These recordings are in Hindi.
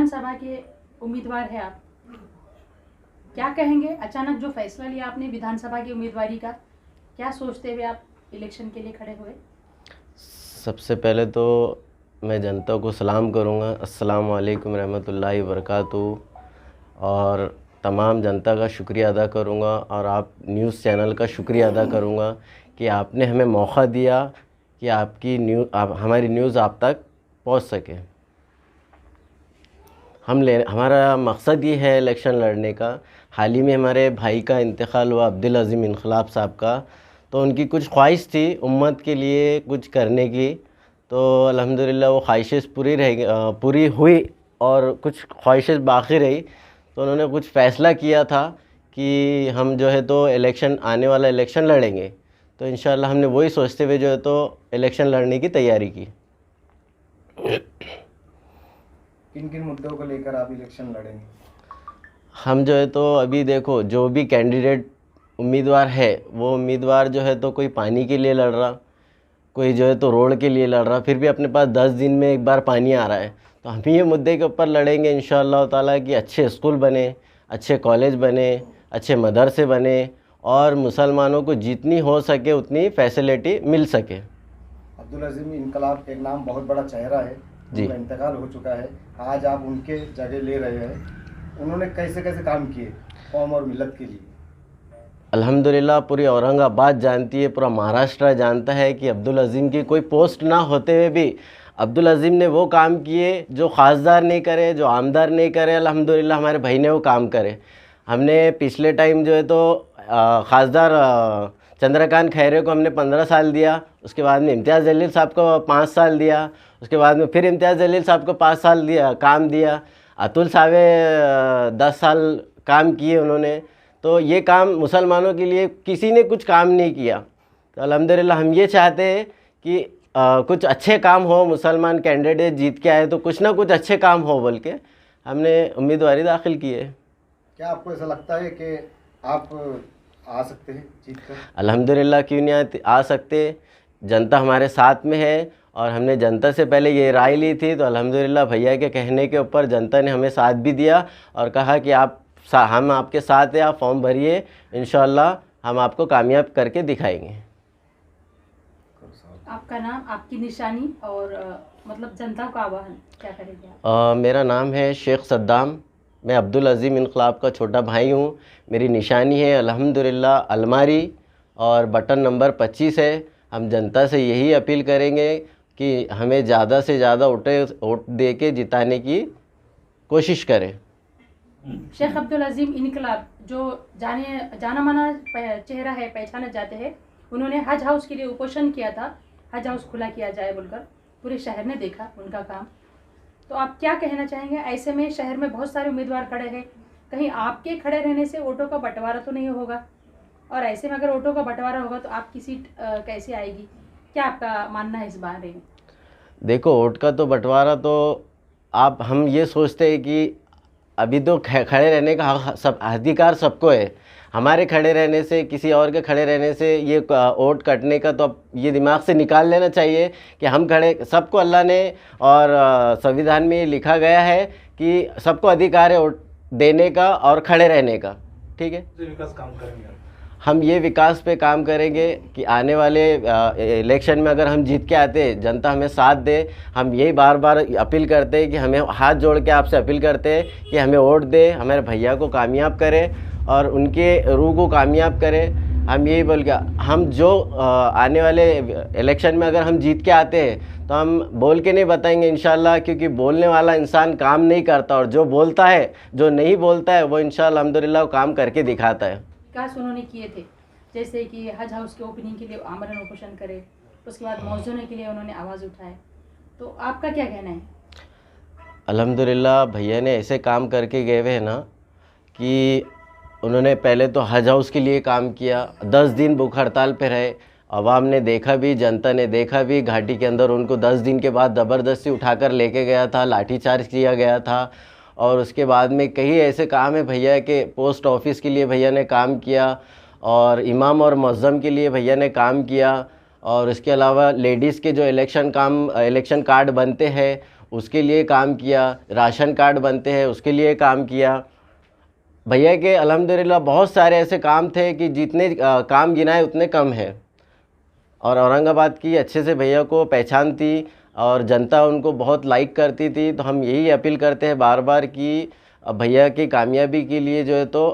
विधानसभा के उम्मीदवार हैं आप, क्या कहेंगे? अचानक जो फैसला लिया आपने विधानसभा की उम्मीदवारी का, क्या सोचते हुए आप इलेक्शन के लिए खड़े हुए? सबसे पहले तो मैं जनता को सलाम करूँगा, अस्सलाम वालेकुम रहमतुल्लाहि व बरकातुहू, और तमाम जनता का शुक्रिया अदा करूँगा और आप न्यूज़ चैनल का शुक्रिया अदा करूँगा कि आपने हमें मौका दिया कि हमारी न्यूज़ आप तक पहुँच सके। हमारा मकसद ये है इलेक्शन लड़ने का। हाल ही में हमारे भाई का इंतकाल हुआ, अब्दुल अज़ीम इनकलाब साहब का, तो उनकी कुछ ख्वाहिश थी उम्मत के लिए कुछ करने की, तो अल्हम्दुलिल्लाह वो ख्वाहिशें पूरी हुई और कुछ ख्वाहिशें बाकी रही, तो उन्होंने कुछ फ़ैसला किया था कि हम जो है तो आने वाला इलेक्शन लड़ेंगे। तो इंशाअल्लाह हमने वही सोचते हुए जो है तो इलेक्शन लड़ने की तैयारी की। किन किन मुद्दों को लेकर आप इलेक्शन लड़ेंगे? हम जो है तो अभी देखो, जो भी कैंडिडेट उम्मीदवार है वो उम्मीदवार जो है तो कोई पानी के लिए लड़ रहा, कोई जो है तो रोड के लिए लड़ रहा, फिर भी अपने पास 10 दिन में एक बार पानी आ रहा है। तो हम ये मुद्दे के ऊपर लड़ेंगे इंशाअल्लाह ताला कि अच्छे स्कूल बने, अच्छे कॉलेज बने, अच्छे मदरसे बने और मुसलमानों को जितनी हो सके उतनी फैसिलिटी मिल सके। अब्दुल अज़ीम इनकलाब एक नाम बहुत बड़ा चेहरा है, जी। उनका इंतकाल हो चुका है, आज आप उनके जगह ले रहे हैं। उन्होंने कैसे कैसे काम किए कौम और मिलत के लिए? अल्हम्दुलिल्लाह पूरी औरंगाबाद जानती है, पूरा महाराष्ट्र जानता है कि अब्दुल अज़ीम की कोई पोस्ट ना होते हुए भी अब्दुल अज़ीम ने वो काम किए जो ख़ासदार नहीं करे, जो आमदार नहीं करे। अल्हम्दुलिल्लाह हमारे भाई ने वो काम करे। हमने पिछले टाइम जो है तो ख़ासदार चंद्रकांत खैरे को हमने 15 साल दिया, उसके बाद में इम्तियाज़ जलील साहब को 5 साल दिया, उसके बाद में फिर इम्तियाज़ जलील साहब को 5 साल काम दिया। अतुल सावे 10 साल काम किए उन्होंने। तो ये काम मुसलमानों के लिए किसी ने कुछ काम नहीं किया। तो अल्हम्दुलिल्लाह हम ये चाहते हैं कि कुछ अच्छे काम हो, मुसलमान कैंडिडेट जीत के आए तो कुछ ना कुछ अच्छे काम हो बोल के हमने उम्मीदवारी दाखिल की है। क्या आपको ऐसा लगता है कि आप आ सकते हैं जीत कर? अल्हम्दुलिल्लाह, क्यों नहीं आ सकते। जनता हमारे साथ में है और हमने जनता से पहले ये राय ली थी, तो अल्हम्दुलिल्लाह भैया के कहने के ऊपर जनता ने हमें साथ भी दिया और कहा कि हम आपके साथ हैं, आप फॉर्म भरिए, इंशाअल्लाह हम आपको कामयाब करके दिखाएंगे। आपका नाम, आपकी निशानी और मतलब जनता को आह्वान क्या करेंगे आप? मेरा नाम है शेख सद्दाम, मैं अब्दुल अज़ीम इनकलाब का छोटा भाई हूँ। मेरी निशानी है अल्हम्दुलिल्लाह अलमारी और बटन नंबर 25 है। हम जनता से यही अपील करेंगे कि हमें ज़्यादा से ज़्यादा वोट दे के जिताने की कोशिश करें। शेख अब्दुल अज़ीम इनकलाब जो जाना माना चेहरा है, पहचाना जाते हैं, उन्होंने हज हाउस के लिए उपोषण किया था, हज हाउस खुला किया जाए बोलकर। पूरे शहर ने देखा उनका काम। तो आप क्या कहना चाहेंगे? ऐसे में शहर में बहुत सारे उम्मीदवार खड़े हैं, कहीं आपके खड़े रहने से वोटों का बंटवारा तो नहीं होगा? और ऐसे में अगर वोटों का बंटवारा होगा तो आपकी सीट कैसे आएगी? क्या आपका मानना है इस बारे में? देखो, वोट का तो बंटवारा तो हम ये सोचते हैं कि अभी तो खड़े रहने का सब अधिकार सबको है। हमारे खड़े रहने से, किसी और के खड़े रहने से ये वोट कटने का तो अब ये दिमाग से निकाल लेना चाहिए कि हम खड़े, सबको अल्लाह ने और संविधान में ये लिखा गया है कि सबको अधिकार है वोट देने का और खड़े रहने का। ठीक है, विकास काम करेंगे हम ये विकास पे काम करेंगे कि आने वाले इलेक्शन में अगर हम जीत के आते, जनता हमें साथ दे। हम यही बार बार अपील करते हैं कि हमें हाथ जोड़ के आपसे अपील करते हैं कि हमें वोट दे, हमारे भैया को कामयाब करें और उनके रूह को कामयाब करें। हम यही बोल के हम जो आने वाले इलेक्शन में अगर हम जीत के आते हैं तो हम बोल के नहीं बताएंगे इंशाल्लाह, क्योंकि बोलने वाला इंसान काम नहीं करता और जो बोलता है, जो नहीं बोलता है, वो इंशाल्लाह अल्हम्दुलिल्लाह काम करके दिखाता है। विकास उन्होंने किए थे, जैसे कि हज हाउस के ओपनिंग के लिए आमरण उपोषण करे, उसके बाद मौजूदों के लिए उन्होंने आवाज़ उठाए। तो आपका क्या कहना है? अल्हम्दुलिल्लाह भैया ने ऐसे काम करके गए हुए हैं ना कि उन्होंने पहले तो हज हाउस के लिए काम किया, 10 दिन भूख हड़ताल पे रहे, अवाम ने देखा भी, जनता ने देखा भी। घाटी के अंदर उनको 10 दिन के बाद ज़बरदस्ती उठाकर लेके गया था, लाठीचार्ज किया गया था। और उसके बाद में कई ऐसे काम है भैया के, पोस्ट ऑफिस के लिए भैया ने काम किया और इमाम और मुअज्जम के लिए भैया ने काम किया। और इसके अलावा लेडीज़ के जो इलेक्शन कार्ड बनते हैं उसके लिए काम किया, राशन कार्ड बनते हैं उसके लिए काम किया। भैया के अल्हम्दुलिल्लाह बहुत सारे ऐसे काम थे कि जितने काम गिनाए उतने कम है। और औरंगाबाद की अच्छे से भैया को पहचान थी और जनता उनको बहुत लाइक करती थी। तो हम यही अपील करते हैं बार बार कि भैया की कामयाबी के लिए जो है तो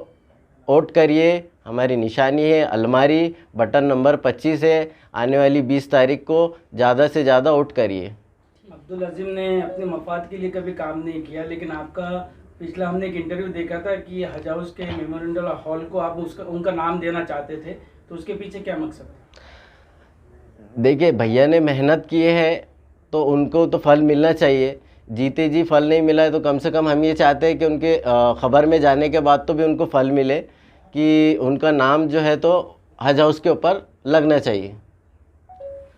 वोट करिए। हमारी निशानी है अलमारी, बटन नंबर 25 है। आने वाली 20 तारीख को ज़्यादा से ज़्यादा वोट करिए। अब्दुल अजीम ने अपने मफाद के लिए कभी काम नहीं किया, लेकिन आपका पिछला हमने एक इंटरव्यू देखा था कि हज हाउस के मेमोरियल हॉल को आप उनका नाम देना चाहते थे, तो उसके पीछे क्या मकसद है? देखिए भैया ने मेहनत किए है तो उनको तो फल मिलना चाहिए। जीते जी फल नहीं मिला है तो कम से कम हम ये चाहते हैं कि उनके ख़बर में जाने के बाद तो भी उनको फल मिले, कि उनका नाम जो है तो हज हाउस के ऊपर लगना चाहिए।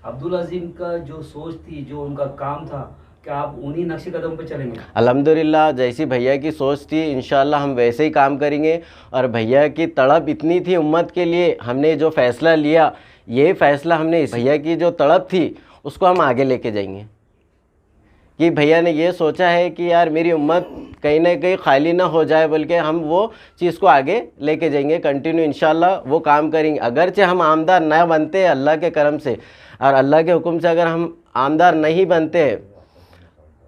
अब्दुल अजीम का जो सोच थी, जो उनका काम था, क्या आप उन्हीं नक्शे कदम पे चलेंगे? अल्हम्दुलिल्लाह जैसी भैया की सोच थी इंशाल्लाह हम वैसे ही काम करेंगे। और भैया की तड़प इतनी थी उम्मत के लिए, हमने जो फ़ैसला लिया, ये फ़ैसला हमने भैया की जो तड़प थी उसको हम आगे लेके जाएंगे। कि भैया ने ये सोचा है कि यार मेरी उम्मत कहीं ना कहीं खाली ना हो जाए, बल्कि हम वो चीज़ को आगे लेके जाएंगे। कंटिन्यू इंशाल्लाह वो काम करेंगे। अगरचे हम आमदार न बनते अल्लाह के करम से और अल्लाह के हुक्म से, अगर हम आमदार नहीं बनते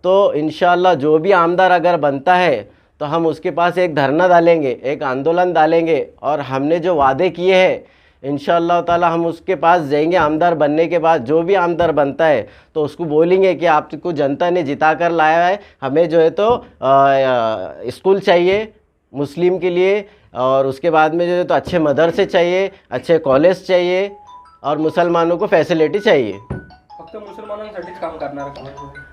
तो इंशाल्लाह जो भी आमदार अगर बनता है तो हम उसके पास एक धरना डालेंगे, एक आंदोलन डालेंगे और हमने जो वादे किए हैं इंशाअल्लाह ताला हम उसके पास जाएंगे। आमदार बनने के बाद जो भी आमदार बनता है तो उसको बोलेंगे कि आपको जनता ने जिता कर लाया है, हमें जो है तो स्कूल चाहिए मुस्लिम के लिए, और उसके बाद में जो है तो अच्छे मदरसे चाहिए, अच्छे कॉलेज चाहिए और मुसलमानों को फैसिलिटी चाहिए। फक्त मुसलमानांसाठीच काम करणार का?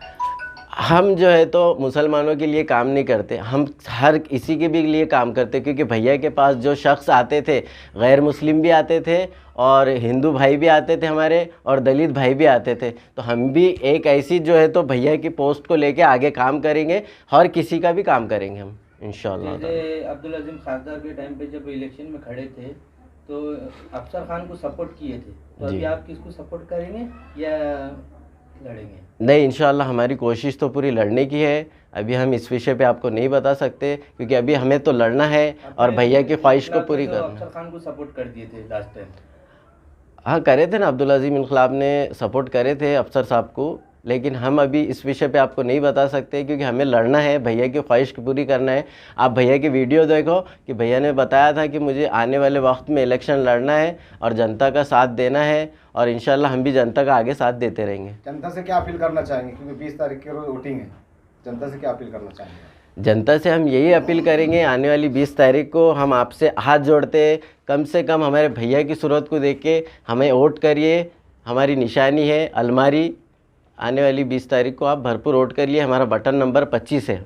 हम जो है तो मुसलमानों के लिए काम नहीं करते, हम हर किसी के भी लिए काम करते। क्योंकि भैया के पास जो शख्स आते थे, गैर मुस्लिम भी आते थे और हिंदू भाई भी आते थे हमारे, और दलित भाई भी आते थे। तो हम भी एक ऐसी जो है तो भैया की पोस्ट को लेके आगे काम करेंगे, हर किसी का भी काम करेंगे हम इंशाअल्लाह। जैसे अब्दुल अजीम खासदार के टाइम पे जब इलेक्शन में खड़े थे तो अफसर खान को सपोर्ट किए थे, तो अभी आप किसको सपोर्ट करेंगे या लड़ेंगे? नहीं, इंशाअल्लाह हमारी कोशिश तो पूरी लड़ने की है। अभी हम इस विषय पे आपको नहीं बता सकते क्योंकि अभी हमें तो लड़ना है और भैया की ख्वाहिश को पूरी करना है। अफसर खान को सपोर्ट कर दिए थे लास्ट टाइम। हाँ करे थे ना, अब्दुल अजीम इनकलाब ने सपोर्ट करे थे अफसर साहब को, लेकिन हम अभी इस विषय पे आपको नहीं बता सकते क्योंकि हमें लड़ना है, भैया की ख्वाहिश को पूरी करना है। आप भैया की वीडियो देखो कि भैया ने बताया था कि मुझे आने वाले वक्त में इलेक्शन लड़ना है और जनता का साथ देना है, और इंशाल्लाह हम भी जनता का आगे साथ देते रहेंगे। जनता से क्या अपील करना चाहेंगे, क्योंकि 20 तारीख के रोज वोटिंग है, जनता से क्या अपील करना चाहेंगे? जनता से हम यही अपील करेंगे, आने वाली 20 तारीख को हम आपसे हाथ जोड़ते, कम से कम हमारे भैया की सूरत को देख के हमें वोट करिए। हमारी निशानी है अलमारी। आने वाली 20 तारीख को आप भरपूर वोट करिए। हमारा बटन नंबर 25 है।